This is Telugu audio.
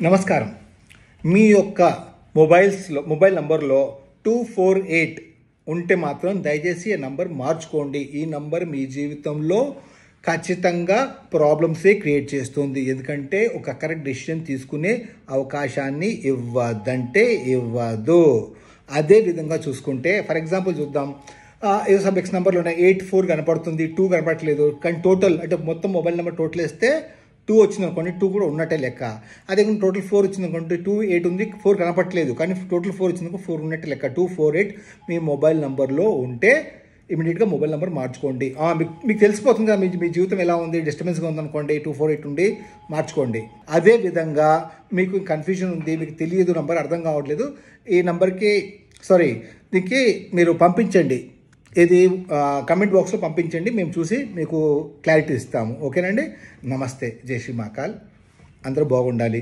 నమస్కారం. మీ యొక్క మొబైల్ నంబర్లో 248 ఉంటే మాత్రం దయచేసి ఆ నంబర్ మార్చుకోండి. ఈ నంబర్ మీ జీవితంలో ఖచ్చితంగా ప్రాబ్లమ్సే క్రియేట్ చేస్తుంది. ఎందుకంటే ఒక కరెక్ట్ డెసిషన్ తీసుకునే అవకాశాన్ని ఇవ్వదు. అదే విధంగా చూసుకుంటే ఫర్ ఎగ్జాంపుల్ చూద్దాం. ఏదో సమ్ ఎక్స్ నెంబర్లో ఉన్నాయి, 84 కనపడుతుంది, 2 కనపడట్లేదు. కానీ టోటల్ అంటే మొత్తం మొబైల్ నెంబర్ టోటల్ వేస్తే 2 వచ్చింది అనుకోండి, 2 కూడా ఉన్నట్టే లెక్క. అదే టోటల్ 4 వచ్చింది అనుకోండి, 2 8 ఉంది, 4 కనపట్లేదు, కానీ టోటల్ 4 వచ్చింది, 4 ఉన్నట్టే లెక్క. 248 మీ మొబైల్ నెంబర్లో ఉంటే ఇమీడియట్గా మొబైల్ నెంబర్ మార్చుకోండి. మీకు తెలిసిపోతుంది మీ జీవితం ఎలా ఉంది, డిస్టర్బెన్స్గా ఉందనుకోండి, 248 ఉండి మార్చుకోండి. అదే విధంగా మీకు కన్ఫ్యూజన్ ఉంది, మీకు తెలియదు, నంబర్ అర్థం కావట్లేదు, ఈ నంబర్కి దీనికి మీరు పంపించండి. ఇది కమెంట్ బాక్స్లో పంపించండి, మేము చూసి మీకు క్లారిటీ ఇస్తాము. ఓకేనండి. నమస్తే. జై శ్రీ మహాకాల్. అందరూ బాగుండాలి.